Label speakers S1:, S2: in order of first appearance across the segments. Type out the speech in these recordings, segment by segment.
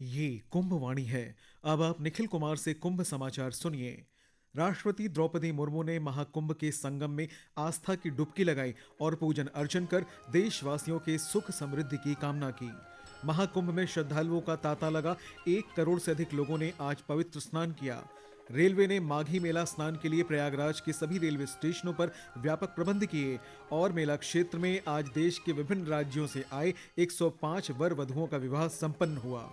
S1: ये कुंभवाणी है। अब आप निखिल कुमार से कुंभ समाचार सुनिए। राष्ट्रपति द्रौपदी मुर्मू ने महाकुंभ के संगम में आस्था की डुबकी लगाई और पूजन अर्चन कर देशवासियों के सुख समृद्धि की कामना की। महाकुंभ में श्रद्धालुओं का तांता लगा। 1 करोड़ से अधिक लोगों ने आज पवित्र स्नान किया। रेलवे ने माघी मेला स्नान के लिए प्रयागराज के सभी रेलवे स्टेशनों पर व्यापक प्रबंध किए और मेला क्षेत्र में आज देश के विभिन्न राज्यों से आए 105 वर वधुओं का विवाह संपन्न हुआ।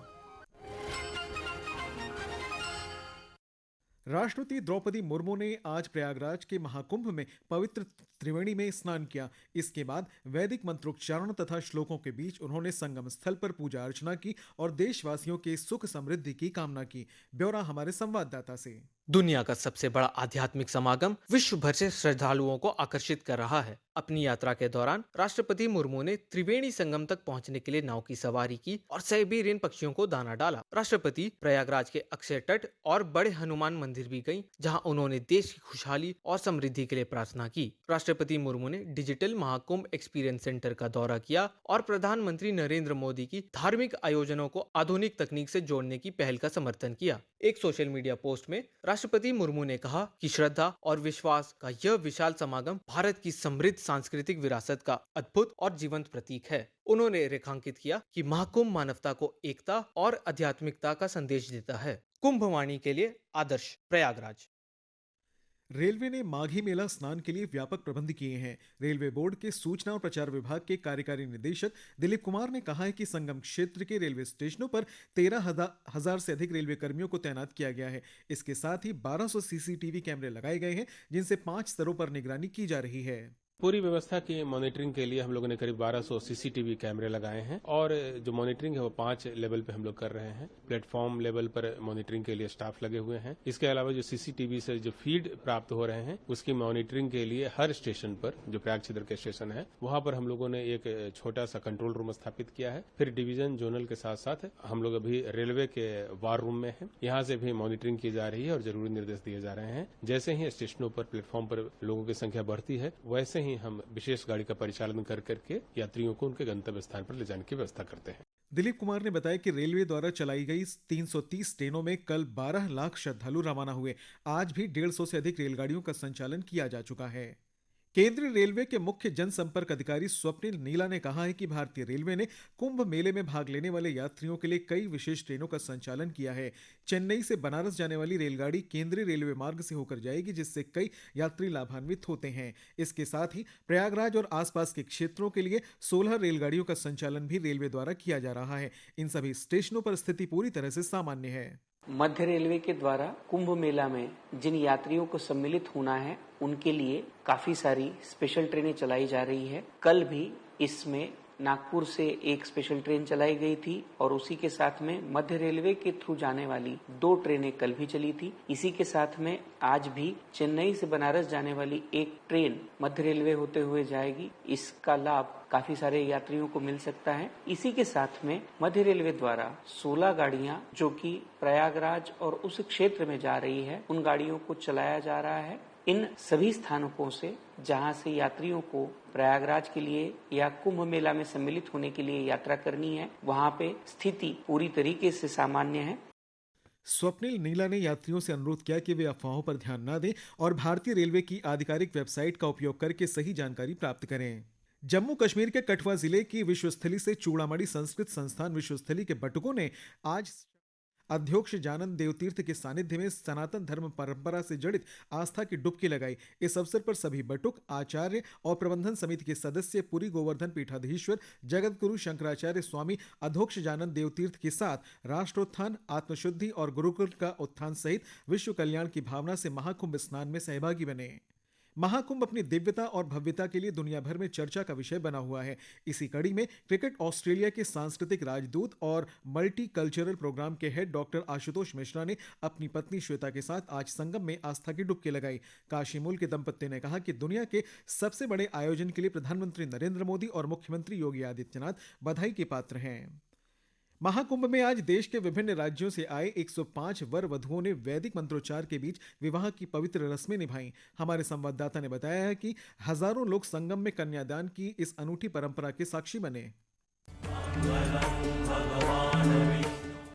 S1: राष्ट्रपति द्रौपदी मुर्मू ने आज प्रयागराज के महाकुंभ में पवित्र त्रिवेणी में स्नान किया। इसके बाद वैदिक मंत्रोच्चारण तथा श्लोकों के बीच उन्होंने संगम स्थल पर पूजा अर्चना की और देशवासियों के सुख समृद्धि की कामना की। ब्यौरा हमारे संवाददाता से।
S2: दुनिया का सबसे बड़ा आध्यात्मिक समागम विश्व भर से श्रद्धालुओं को आकर्षित कर रहा है। अपनी यात्रा के दौरान राष्ट्रपति मुर्मू ने त्रिवेणी संगम तक पहुंचने के लिए नाव की सवारी की और साइबेरियन पक्षियों को दाना डाला। राष्ट्रपति प्रयागराज के अक्षय तट और बड़े हनुमान मंदिर भी गईं, जहां उन्होंने देश की खुशहाली और समृद्धि के लिए प्रार्थना की। राष्ट्रपति मुर्मू ने डिजिटल महाकुंभ एक्सपीरियंस सेंटर का दौरा किया और प्रधानमंत्री नरेंद्र मोदी की धार्मिक आयोजनों को आधुनिक तकनीक से जोड़ने की पहल का समर्थन किया। एक सोशल मीडिया पोस्ट में राष्ट्रपति मुर्मू ने कहा कि श्रद्धा और विश्वास का यह विशाल समागम भारत की समृद्ध सांस्कृतिक विरासत का अद्भुत और जीवंत प्रतीक है। उन्होंने रेखांकित किया कि महाकुंभ मानवता को एकता और आध्यात्मिकता का संदेश देता है। कुंभवाणी के लिए आदर्श, प्रयागराज।
S1: रेलवे ने माघी मेला स्नान के लिए व्यापक प्रबंध किए हैं। रेलवे बोर्ड के सूचना और प्रचार विभाग के कार्यकारी निदेशक दिलीप कुमार ने कहा है कि संगम क्षेत्र के रेलवे स्टेशनों पर 13,000 से अधिक रेलवे कर्मियों को तैनात किया गया है। इसके साथ ही 1200 सीसीटीवी कैमरे लगाए गए हैं, जिनसे 5 स्तरों पर निगरानी की जा रही है।
S3: पूरी व्यवस्था की मॉनिटरिंग के लिए हम लोगों ने करीब 1200 सीसीटीवी कैमरे लगाए हैं और जो मॉनिटरिंग है वो 5 लेवल पे हम लोग कर रहे हैं। प्लेटफॉर्म लेवल पर मॉनिटरिंग के लिए स्टाफ लगे हुए हैं। इसके अलावा जो सीसीटीवी से जो फीड प्राप्त हो रहे हैं उसकी मॉनिटरिंग के लिए हर स्टेशन पर, जो प्रयाग क्षेत्र के स्टेशन है, वहां पर हम लोगों ने एक छोटा सा कंट्रोल रूम स्थापित किया है। फिर डिवीजन जोनल के साथ साथ हम लोग अभी रेलवे के वार रूम में है, यहाँ से भी मॉनिटरिंग की जा रही है और जरूरी निर्देश दिए जा रहे हैं। जैसे ही स्टेशनों पर, प्लेटफॉर्म पर लोगों की संख्या बढ़ती है, वैसे ही हम विशेष गाड़ी का परिचालन कर करके यात्रियों को उनके गंतव्य स्थान पर ले जाने की व्यवस्था करते हैं।
S1: दिलीप कुमार ने बताया कि रेलवे द्वारा चलाई गई 330 ट्रेनों में कल 12 लाख श्रद्धालु रवाना हुए। आज भी 150 से अधिक रेलगाड़ियों का संचालन किया जा चुका है। केंद्रीय रेलवे के मुख्य जनसंपर्क अधिकारी स्वप्निल नीला ने कहा है कि भारतीय रेलवे ने कुंभ मेले में भाग लेने वाले यात्रियों के लिए कई विशेष ट्रेनों का संचालन किया है। चेन्नई से बनारस जाने वाली रेलगाड़ी केंद्रीय रेलवे मार्ग से होकर जाएगी, जिससे कई यात्री लाभान्वित होते हैं। इसके साथ ही प्रयागराज और आसपास के क्षेत्रों के लिए 16 रेलगाड़ियों का संचालन भी रेलवे द्वारा किया जा रहा है। इन सभी स्टेशनों पर स्थिति पूरी तरह से सामान्य है।
S4: मध्य रेलवे के द्वारा कुंभ मेला में जिन यात्रियों को सम्मिलित होना है, उनके लिए काफी सारी स्पेशल ट्रेनें चलाई जा रही है। कल भी इसमें नागपुर से एक स्पेशल ट्रेन चलाई गई थी और उसी के साथ में मध्य रेलवे के थ्रू जाने वाली 2 ट्रेनें कल भी चली थी। इसी के साथ में आज भी चेन्नई से बनारस जाने वाली एक ट्रेन मध्य रेलवे होते हुए जाएगी। इसका लाभ काफी सारे यात्रियों को मिल सकता है। इसी के साथ में मध्य रेलवे द्वारा 16 गाड़ियां जो कि प्रयागराज और उस क्षेत्र में जा रही है, उन गाड़ियों को चलाया जा रहा है। इन सभी स्थानकों से जहां से यात्रियों को प्रयागराज के लिए या कुंभ मेला में सम्मिलित होने के लिए यात्रा करनी है, वहां पे स्थिति पूरी तरीके से सामान्य है।
S1: स्वप्निल नीला ने यात्रियों से अनुरोध किया कि वे अफवाहों पर ध्यान न दें और भारतीय रेलवे की आधिकारिक वेबसाइट का उपयोग करके सही जानकारी प्राप्त करें। जम्मू कश्मीर के कठुआ जिले की विश्वस्थली से चूड़ामणि संस्कृत संस्थान विश्वस्थली के बटुकों ने आज अध्यक्ष जानन देवतीर्थ के सानिध्य में सनातन धर्म परंपरा से जड़ित आस्था की डुबकी लगाई। इस अवसर पर सभी बटुक, आचार्य और प्रबंधन समिति के सदस्य पुरी गोवर्धन पीठाधीश्वर जगत गुरु शंकराचार्य स्वामी अध्यक्ष जानन देवतीर्थ के साथ राष्ट्रोत्थान, आत्मशुद्धि और गुरुकुल का उत्थान सहित विश्व कल्याण की भावना से महाकुंभ स्नान में सहभागी बने। महाकुंभ अपनी दिव्यता और भव्यता के लिए दुनिया भर में चर्चा का विषय बना हुआ है। इसी कड़ी में क्रिकेट ऑस्ट्रेलिया के सांस्कृतिक राजदूत और मल्टी कल्चरल प्रोग्राम के हेड डॉक्टर आशुतोष मिश्रा ने अपनी पत्नी श्वेता के साथ आज संगम में आस्था की डुबकी लगाई। काशी मूल के दंपत्ति ने कहा कि दुनिया के सबसे बड़े आयोजन के लिए प्रधानमंत्री नरेंद्र मोदी और मुख्यमंत्री योगी आदित्यनाथ बधाई के पात्र हैं। महाकुंभ में आज देश के विभिन्न राज्यों से आए 105 वर वधुओं ने वैदिक मंत्रोच्चार के बीच विवाह की पवित्र रस्में निभाई। हमारे संवाददाता ने बताया है कि हजारों लोग संगम में कन्यादान की इस अनूठी परंपरा के साक्षी बने।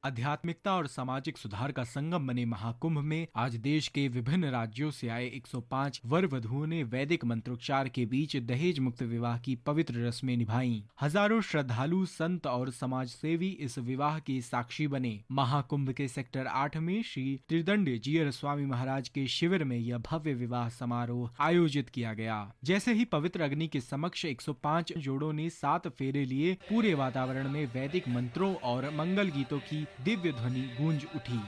S5: आध्यात्मिकता और सामाजिक सुधार का संगम बने महाकुंभ में आज देश के विभिन्न राज्यों से आए 105 वर वधुओं ने वैदिक मंत्रोच्चार के बीच दहेज मुक्त विवाह की पवित्र रस्में निभाईं। हजारों श्रद्धालु, संत और समाज सेवी इस विवाह के साक्षी बने। महाकुंभ के सेक्टर 8 में श्री त्रिदंड जीयर स्वामी महाराज के शिविर में यह भव्य विवाह समारोह आयोजित किया गया। जैसे ही पवित्र अग्नि के समक्ष 105 जोड़ों ने 7 फेरे लिए, पूरे वातावरण में वैदिक मंत्रों और मंगल गीतों की दिव्य ध्वनि गूंज उठी।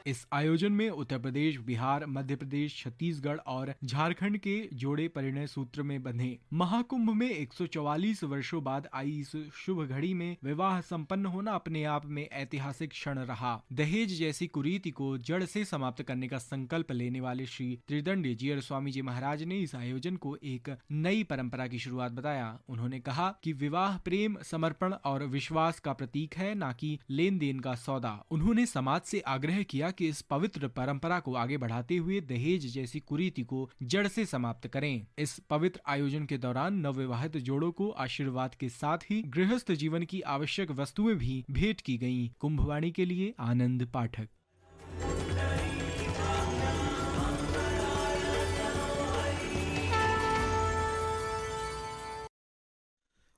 S5: इस आयोजन में उत्तर प्रदेश, बिहार, मध्य प्रदेश, छत्तीसगढ़ और झारखंड के जोड़े परिणय सूत्र में बंधे। महाकुंभ में 144 वर्षों बाद आई इस शुभ घड़ी में विवाह संपन्न होना अपने आप में ऐतिहासिक क्षण रहा। दहेज जैसी कुरीति को जड़ से समाप्त करने का संकल्प लेने वाले श्री त्रिदंड जीयर स्वामी जी महाराज ने इस आयोजन को एक नई परंपरा की शुरुआत बताया। उन्होंने कहा कि विवाह प्रेम, समर्पण और विश्वास का प्रतीक है, न कि लेन देन का सौदा। उन्होंने समाज से आग्रह किया कि इस पवित्र परंपरा को आगे बढ़ाते हुए दहेज जैसी कुरीति को जड़ से समाप्त करें। इस पवित्र आयोजन के दौरान नवविवाहित जोड़ों को आशीर्वाद के साथ ही गृहस्थ जीवन की आवश्यक वस्तुएं भी भेंट की गईं। कुंभवाणी के लिए आनंद पाठक।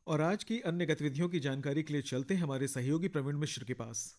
S1: और आज की अन्य गतिविधियों की जानकारी के लिए चलते हैं हमारे सहयोगी प्रवीण मिश्र के पास।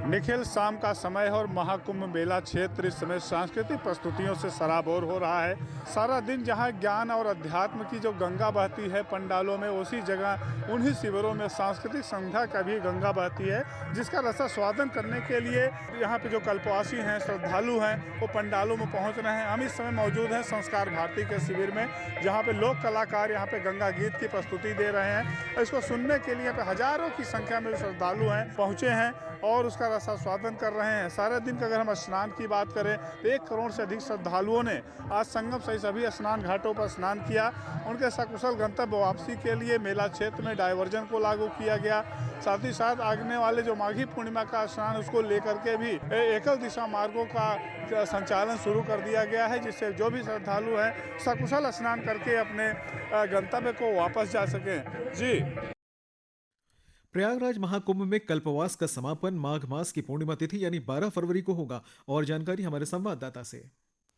S6: निखिल, शाम का समय है और महाकुंभ मेला क्षेत्र इस समय सांस्कृतिक प्रस्तुतियों से सराबोर हो रहा है। सारा दिन जहां ज्ञान और अध्यात्म की जो गंगा बहती है पंडालों में, उसी जगह उन्हीं शिविरों में सांस्कृतिक संध्या का भी गंगा बहती है, जिसका रसास्वादन करने के लिए यहाँ पे जो कल्पवासी हैं, श्रद्धालु हैं, वो पंडालों में पहुँच रहे हैं। हम इस समय मौजूद हैं संस्कार भारती के शिविर में, जहाँ पे लोक कलाकार यहाँ पे गंगा गीत की प्रस्तुति दे रहे हैं। इसको सुनने के लिए यहाँ पे हजारों की संख्या में श्रद्धालु हैं पहुँचे हैं और उसका रसास्वादन कर रहे हैं। सारे दिन का अगर हम स्नान की बात करें तो 1 करोड़ से अधिक श्रद्धालुओं ने आज संगम सहित सभी स्नान घाटों पर स्नान किया। उनके सकुशल गंतव्य वापसी के लिए मेला क्षेत्र में डायवर्जन को लागू किया गया। साथ ही साथ आगने वाले जो माघी पूर्णिमा का स्नान, उसको लेकर के भी एकल दिशा मार्गों का संचालन शुरू कर दिया गया है, जिससे जो भी श्रद्धालु हैं सकुशल स्नान करके अपने गंतव्य को वापस जा सकें। जी,
S1: प्रयागराज महाकुंभ में कल्पवास का समापन माघ मास की पूर्णिमा तिथि यानी 12 फरवरी को होगा। और जानकारी हमारे संवाददाता से।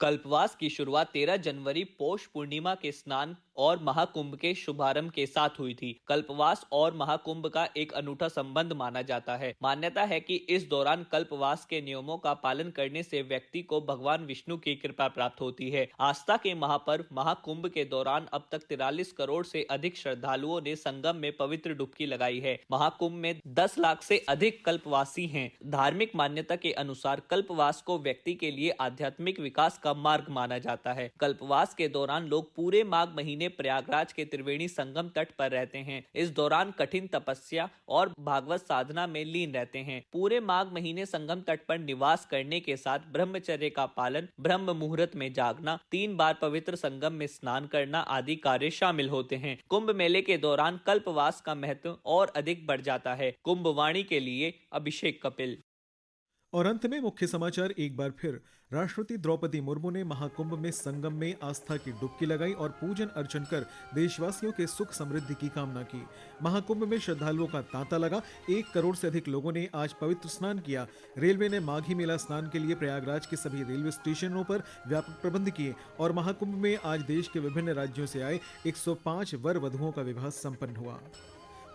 S7: कल्पवास की शुरुआत 13 जनवरी पौष पूर्णिमा के स्नान और महाकुंभ के शुभारंभ के साथ हुई थी। कल्पवास और महाकुंभ का एक अनूठा संबंध माना जाता है। मान्यता है कि इस दौरान कल्पवास के नियमों का पालन करने से व्यक्ति को भगवान विष्णु की कृपा प्राप्त होती है। आस्था के महापर्व महाकुंभ के दौरान अब तक 43 करोड़ से अधिक श्रद्धालुओं ने संगम में पवित्र डुबकी लगाई है। महाकुंभ में 10 लाख से अधिक कल्पवासी हैं। धार्मिक मान्यता के अनुसार कल्पवास को व्यक्ति के लिए आध्यात्मिक विकास का मार्ग माना जाता है। कल्पवास के दौरान लोग पूरे माघ महीने प्रयागराज के त्रिवेणी संगम तट पर रहते हैं। इस दौरान कठिन तपस्या और भागवत साधना में लीन रहते हैं। पूरे माघ महीने संगम तट पर निवास करने के साथ ब्रह्मचर्य का पालन, ब्रह्म मुहूर्त में जागना, 3 बार पवित्र संगम में स्नान करना आदि कार्य शामिल होते हैं। कुंभ मेले के दौरान कल्पवास का महत्व और अधिक बढ़ जाता है। कुंभवाणी के लिए अभिषेक कपिल।
S1: और अंत में मुख्य समाचार एक बार फिर। राष्ट्रपति द्रौपदी मुर्मू ने महाकुंभ में संगम में आस्था की डुबकी लगाई और पूजन अर्चन कर देशवासियों के सुख समृद्धि की कामना की। महाकुंभ में श्रद्धालुओं का तांता लगा। 1 करोड़ से अधिक लोगों ने आज पवित्र स्नान किया। रेलवे ने माघी मेला स्नान के लिए प्रयागराज के सभी रेलवे स्टेशनों पर व्यापक प्रबंध किए। और महाकुंभ में आज देश के विभिन्न राज्यों से आए 105 वर वधुओं का विवाह संपन्न हुआ।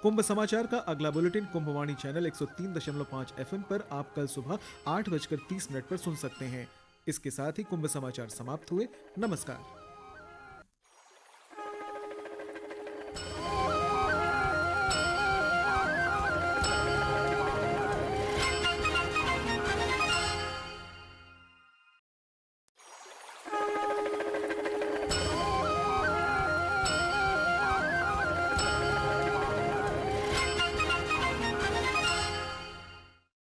S1: कुंभ समाचार का अगला बुलेटिन कुंभवाणी चैनल 103.5 FM पर आप कल सुबह 8:30 पर सुन सकते हैं। इसके साथ ही कुंभ समाचार समाप्त हुए। नमस्कार।